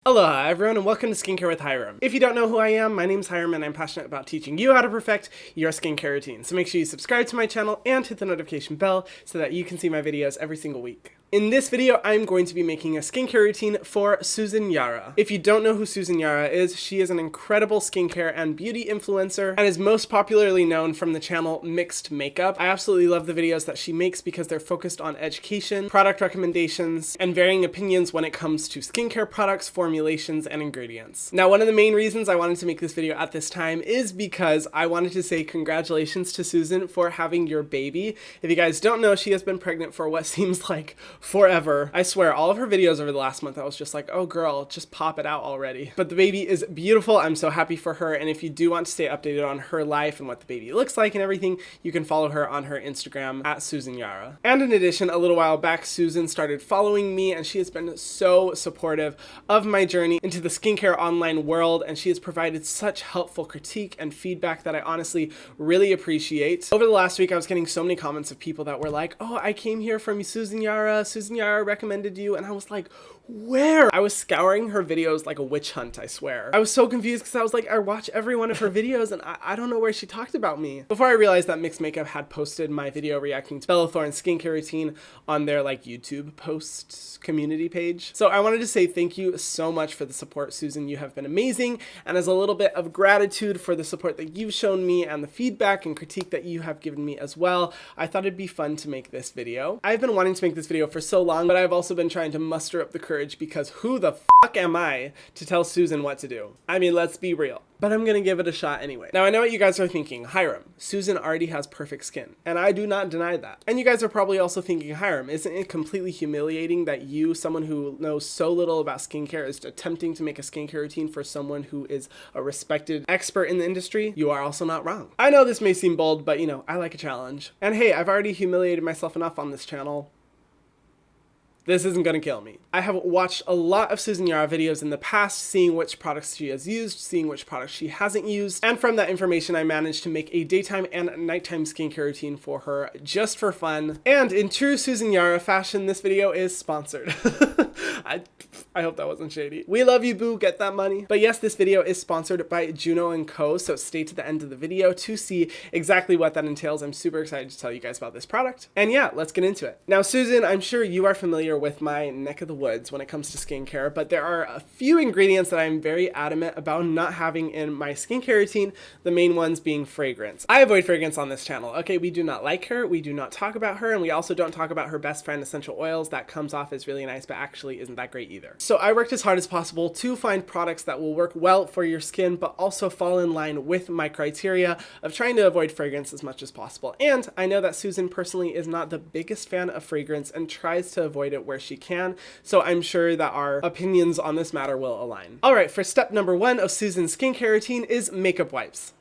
Aloha everyone and welcome to Skincare with Hiram. If you don't know who I am, my name is Hiram and I'm passionate about teaching you how to perfect your skincare routine. So make sure you subscribe to my channel and hit the notification bell so that you can see my videos every single week. In this video, I'm going to be making a skincare routine for Susan Yara. If you don't know who Susan Yara is, she is an incredible skincare and beauty influencer and is most popularly known from the channel Mixed Makeup. I absolutely love the videos that she makes because they're focused on education, product recommendations, and varying opinions when it comes to skincare products, formulations, and ingredients. Now, one of the main reasons I wanted to make this video at this time is because I wanted to say congratulations to Susan for having your baby. If you guys don't know, she has been pregnant for what seems like forever. I swear, all of her videos over the last month, I was just like, oh girl, just pop it out already. But the baby is beautiful. I'm so happy for her. And if you do want to stay updated on her life and what the baby looks like and everything, you can follow her on her Instagram at Susan Yara. And in addition, a little while back, Susan started following me and she has been so supportive of my journey into the skincare online world. And she has provided such helpful critique and feedback that I honestly really appreciate. Over the last week, I was getting so many comments of people that were like, oh, I came here from Susan Yara. Susan Yara recommended you. And I was like, where? I was scouring her videos like a witch hunt, I swear. I was so confused because I was like, I watch every one of her videos and I don't know where she talked about me. Before I realized that Mixed Makeup had posted my video reacting to Bella Thorne's skincare routine on their like YouTube posts community page. So I wanted to say thank you so much for the support, Susan. You have been amazing. And as a little bit of gratitude for the support that you've shown me and the feedback and critique that you have given me as well, I thought it'd be fun to make this video. I've been wanting to make this video for so long, but I've also been trying to muster up the courage because who the fuck am I to tell Susan what to do? I mean, let's be real. But I'm gonna give it a shot anyway. Now, I know what you guys are thinking. Hiram, Susan already has perfect skin. And I do not deny that. And you guys are probably also thinking, Hiram, isn't it completely humiliating that you, someone who knows so little about skincare, is attempting to make a skincare routine for someone who is a respected expert in the industry? You are also not wrong. I know this may seem bold, but you know, I like a challenge. And hey, I've already humiliated myself enough on this channel. This isn't gonna kill me. I have watched a lot of Susan Yara videos in the past, seeing which products she has used, seeing which products she hasn't used, and from that information I managed to make a daytime and nighttime skincare routine for her just for fun. And in true Susan Yara fashion, this video is sponsored. I hope that wasn't shady. We love you, boo, get that money. But yes, this video is sponsored by Juno & Co, so stay to the end of the video to see exactly what that entails. I'm super excited to tell you guys about this product. And yeah, let's get into it. Now, Susan, I'm sure you are familiar with my neck of the woods when it comes to skincare, but there are a few ingredients that I'm very adamant about not having in my skincare routine, the main ones being fragrance. I avoid fragrance on this channel. Okay, we do not like her, we do not talk about her, and we also don't talk about her best friend essential oils. That comes off as really nice, but actually isn't that great either. So I worked as hard as possible to find products that will work well for your skin, but also fall in line with my criteria of trying to avoid fragrance as much as possible. And I know that Susan personally is not the biggest fan of fragrance and tries to avoid it where she can, so I'm sure that our opinions on this matter will align. All right, for step number 1 of Susan's skincare routine is makeup wipes.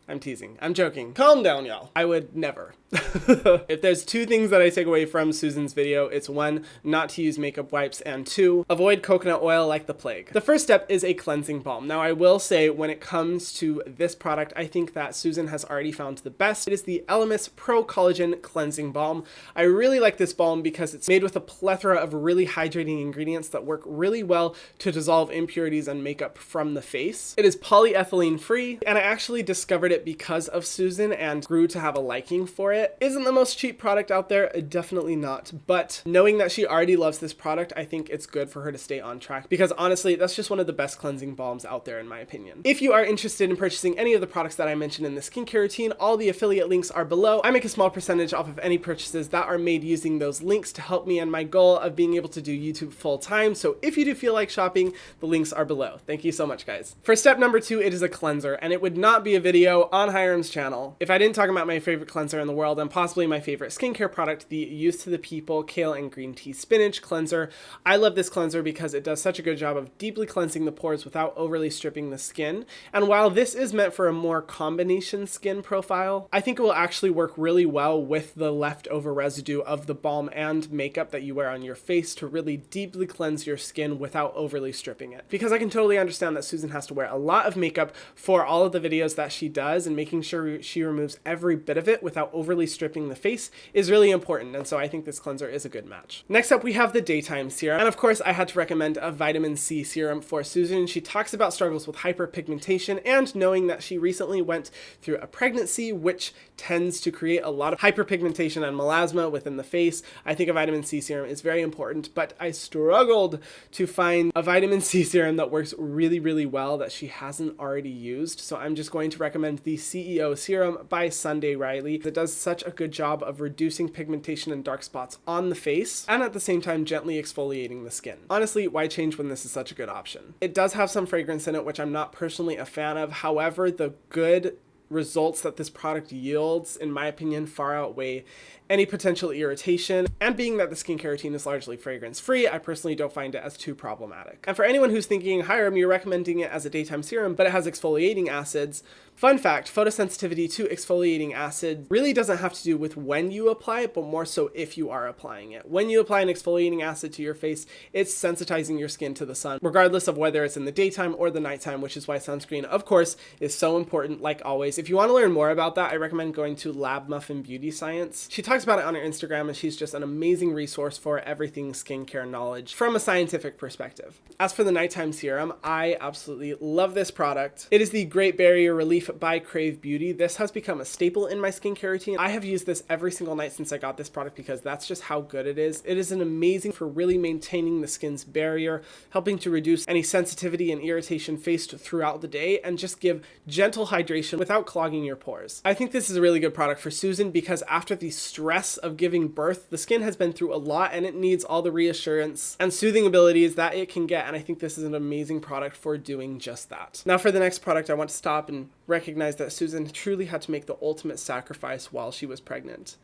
I'm teasing. I'm joking. Calm down, y'all. I would never. If there's 2 things that I take away from Susan's video, it's 1, not to use makeup wipes, and 2, avoid coconut oil like the plague. The first step is a cleansing balm. Now, I will say when it comes to this product, I think that Susan has already found the best. It is the ELEMIS Pro-Collagen Cleansing Balm. I really like this balm because it's made with a plethora of really hydrating ingredients that work really well to dissolve impurities and makeup from the face. It is polyethylene free, and I actually discovered it because of Susan and grew to have a liking for it. Isn't the most cheap product out there? Definitely not. But knowing that she already loves this product, I think it's good for her to stay on track because honestly, that's just one of the best cleansing balms out there in my opinion. If you are interested in purchasing any of the products that I mentioned in the skincare routine, all the affiliate links are below. I make a small percentage off of any purchases that are made using those links to help me in my goal of being able to do YouTube full time. So if you do feel like shopping, the links are below. Thank you so much, guys. For step number 2, it is a cleanser, and it would not be a video on Hiram's channel if I didn't talk about my favorite cleanser in the world and possibly my favorite skincare product, the Youth to the People Kale and Green Tea Spinach Cleanser. I love this cleanser because it does such a good job of deeply cleansing the pores without overly stripping the skin. And while this is meant for a more combination skin profile, I think it will actually work really well with the leftover residue of the balm and makeup that you wear on your face to really deeply cleanse your skin without overly stripping it. Because I can totally understand that Susan has to wear a lot of makeup for all of the videos that she does, and making sure she removes every bit of it without overly properly stripping the face is really important, and so I think this cleanser is a good match. Next up, we have the daytime serum, and of course I had to recommend a vitamin C serum for Susan. She talks about struggles with hyperpigmentation, and knowing that she recently went through a pregnancy, which tends to create a lot of hyperpigmentation and melasma within the face, I think a vitamin C serum is very important, but I struggled to find a vitamin C serum that works really well that she hasn't already used, so I'm just going to recommend the C.E.O. serum by Sunday Riley. It does such a good job of reducing pigmentation and dark spots on the face, and at the same time gently exfoliating the skin. Honestly, why change when this is such a good option? It does have some fragrance in it, which I'm not personally a fan of. However, the good results that this product yields, in my opinion, far outweigh any potential irritation, and being that the skincare routine is largely fragrance-free, I personally don't find it as too problematic. And for anyone who's thinking, Hiram, you're recommending it as a daytime serum, but it has exfoliating acids. Fun fact, photosensitivity to exfoliating acid really doesn't have to do with when you apply it, but more so if you are applying it. When you apply an exfoliating acid to your face, it's sensitizing your skin to the sun, regardless of whether it's in the daytime or the nighttime, which is why sunscreen, of course, is so important, like always. If you want to learn more about that, I recommend going to Lab Muffin Beauty Science. She talks about it on her Instagram, and she's just an amazing resource for everything skincare knowledge from a scientific perspective. As for the nighttime serum, I absolutely love this product. It is the Great Barrier Relief by Krave Beauty. This has become a staple in my skincare routine. I have used this every single night since I got this product because that's just how good it is. It is an amazing for really maintaining the skin's barrier, helping to reduce any sensitivity and irritation faced throughout the day, and just give gentle hydration without clogging your pores. I think this is a really good product for Susan because after the stress of giving birth, the skin has been through a lot and it needs all the reassurance and soothing abilities that it can get, and I think this is an amazing product for doing just that. Now for the next product, I want to stop and recognize that Susan truly had to make the ultimate sacrifice while she was pregnant.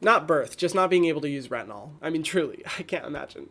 Not birth, just not being able to use retinol. I mean, truly, I can't imagine.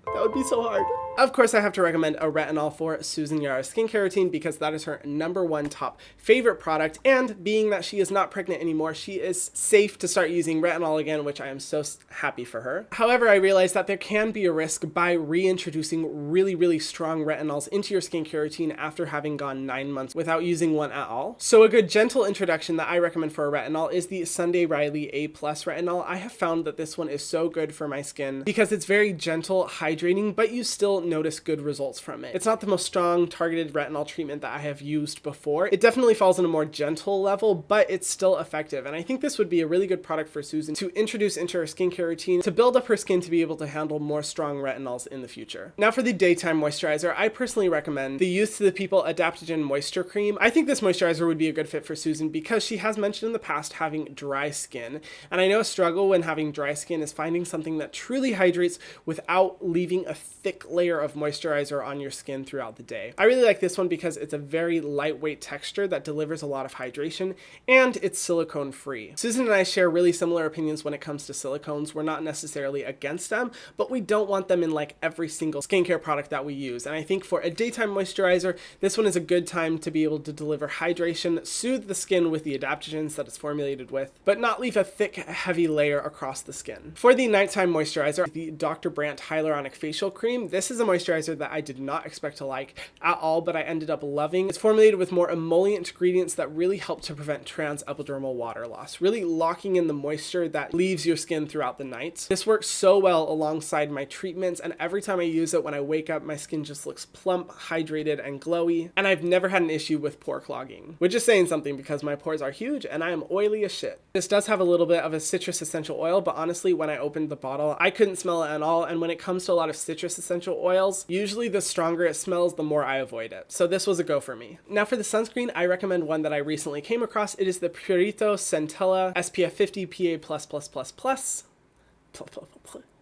That would be so hard. Of course, I have to recommend a retinol for Susan Yara's skincare routine because that is her #1 top favorite product, and being that she is not pregnant anymore, she is safe to start using retinol again, which I am so happy for her. However, I realize that there can be a risk by reintroducing really strong retinols into your skincare routine after having gone 9 months without using one at all. So a good gentle introduction that I recommend for a retinol is the Sunday Riley A+ retinol. I have found that this one is so good for my skin because it's very gentle, hydrating, but you still notice good results from it. It's not the most strong targeted retinol treatment that I have used before. It definitely falls on a more gentle level, but it's still effective. And I think this would be a really good product for Susan to introduce into her skincare routine to build up her skin to be able to handle more strong retinols in the future. Now for the daytime moisturizer, I personally recommend the Youth to the People Adaptogen Moisture Cream. I think this moisturizer would be a good fit for Susan because she has mentioned in the past having dry skin. And I know a struggle when having dry skin is finding something that truly hydrates without leaving a thick layer of moisturizer on your skin throughout the day. I really like this one because it's a very lightweight texture that delivers a lot of hydration, and it's silicone free. Susan and I share really similar opinions when it comes to silicones. We're not necessarily against them, but we don't want them in like every single skincare product that we use. And I think for a daytime moisturizer, this one is a good time to be able to deliver hydration, soothe the skin with the adaptogens that it's formulated with, but not leave a thick, heavy layer across the skin. For the nighttime moisturizer, the Dr. Brandt Hyaluronic Facial Cream. This is a moisturizer that I did not expect to like at all, but I ended up loving. It's formulated with more emollient ingredients that really help to prevent transepidermal water loss, really locking in the moisture that leaves your skin throughout the night. This works so well alongside my treatments, and every time I use it when I wake up, my skin just looks plump, hydrated, and glowy, and I've never had an issue with pore clogging, which is saying something because my pores are huge and I am oily as shit. This does have a little bit of a citrus essential oil, but honestly, when I opened the bottle, I couldn't smell it at all, and when it comes to a lot of citrus essential oils, usually the stronger it smells, the more I avoid it. So this was a go for me. Now for the sunscreen, I recommend one that I recently came across. It is the Purito Centella SPF 50 PA+++++.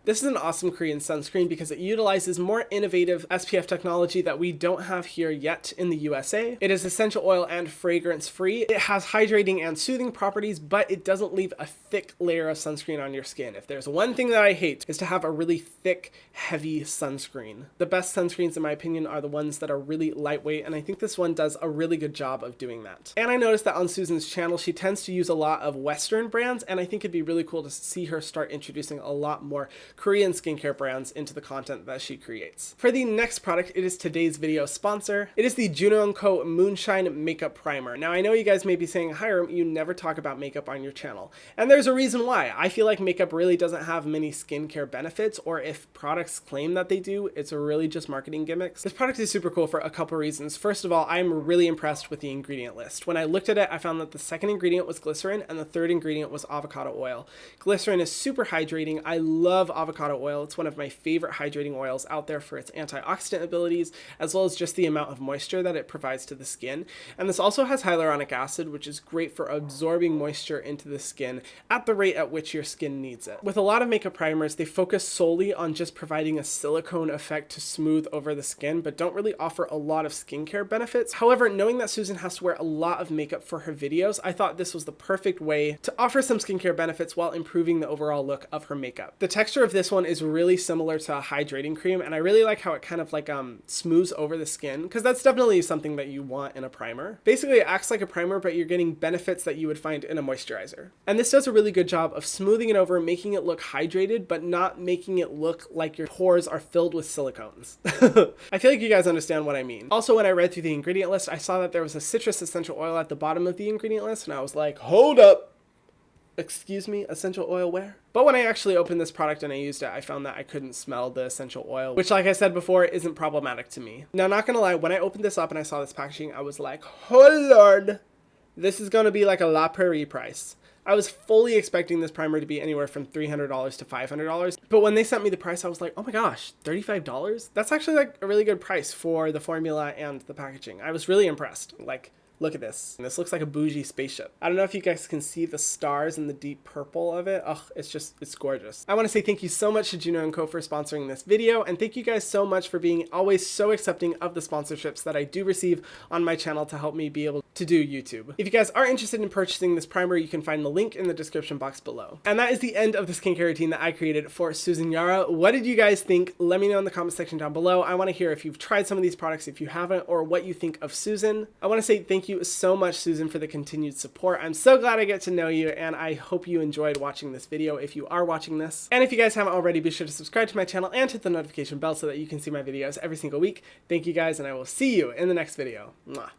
This is an awesome Korean sunscreen because it utilizes more innovative SPF technology that we don't have here yet in the USA. It is essential oil and fragrance free. It has hydrating and soothing properties, but it doesn't leave a thick layer of sunscreen on your skin. If there's one thing that I hate, is to have a really thick, heavy sunscreen. The best sunscreens, in my opinion, are the ones that are really lightweight, and I think this one does a really good job of doing that. And I noticed that on Susan's channel, she tends to use a lot of Western brands, and I think it'd be really cool to see her start introducing a lot more Korean skincare brands into the content that she creates. For the next product, it is today's video sponsor. It is the Juno & Co. Moonshine Makeup Primer. Now, I know you guys may be saying, Hiram, you never talk about makeup on your channel. And there's a reason why. I feel like makeup really doesn't have many skincare benefits, or if products claim that they do, it's really just marketing gimmicks. This product is super cool for a couple reasons. First of all, I'm really impressed with the ingredient list. When I looked at it, I found that the second ingredient was glycerin and the third ingredient was avocado oil. Glycerin is super hydrating. I love avocado oil. It's one of my favorite hydrating oils out there for its antioxidant abilities, as well as just the amount of moisture that it provides to the skin. And this also has hyaluronic acid, which is great for absorbing moisture into the skin at the rate at which your skin needs it. With a lot of makeup primers, they focus solely on just providing a silicone effect to smooth over the skin, but don't really offer a lot of skincare benefits. However, knowing that Susan has to wear a lot of makeup for her videos, I thought this was the perfect way to offer some skincare benefits while improving the overall look of her makeup. The texture of this one is really similar to a hydrating cream, and I really like how it kind of like smooths over the skin, because that's definitely something that you want in a primer. Basically, it acts like a primer, but you're getting benefits that you would find in a moisturizer. And this does a really good job of smoothing it over, making it look hydrated, but not making it look like your pores are filled with silicones. I feel like you guys understand what I mean. Also, when I read through the ingredient list, I saw that there was a citrus essential oil at the bottom of the ingredient list, and I was like, hold up. Excuse me, essential oil where? But when I actually opened this product and I used it, I found that I couldn't smell the essential oil, which, like I said before, isn't problematic to me. Now, not gonna lie, when I opened this up and I saw this packaging, I was like, oh lord, this is gonna be like a La Prairie price. I was fully expecting this primer to be anywhere from $300 to $500, but when they sent me the price, I was like, oh my gosh, $35? That's actually like a really good price for the formula and the packaging. I was really impressed. Like, look at this. This looks like a bougie spaceship. I don't know if you guys can see the stars and the deep purple of it. Oh, it's gorgeous. I want to say thank you so much to Juno & Co. for sponsoring this video, and thank you guys so much for being always so accepting of the sponsorships that I do receive on my channel to help me be able to do YouTube. If you guys are interested in purchasing this primer, you can find the link in the description box below. And that is the end of the skincare routine that I created for Susan Yara. What did you guys think? Let me know in the comment section down below. I want to hear if you've tried some of these products, if you haven't, or what you think of Susan. I want to say thank you so much, Susan, for the continued support. I'm so glad I get to know you, and I hope you enjoyed watching this video if you are watching this. And if you guys haven't already, be sure to subscribe to my channel and hit the notification bell so that you can see my videos every single week. Thank you guys, and I will see you in the next video. Mwah.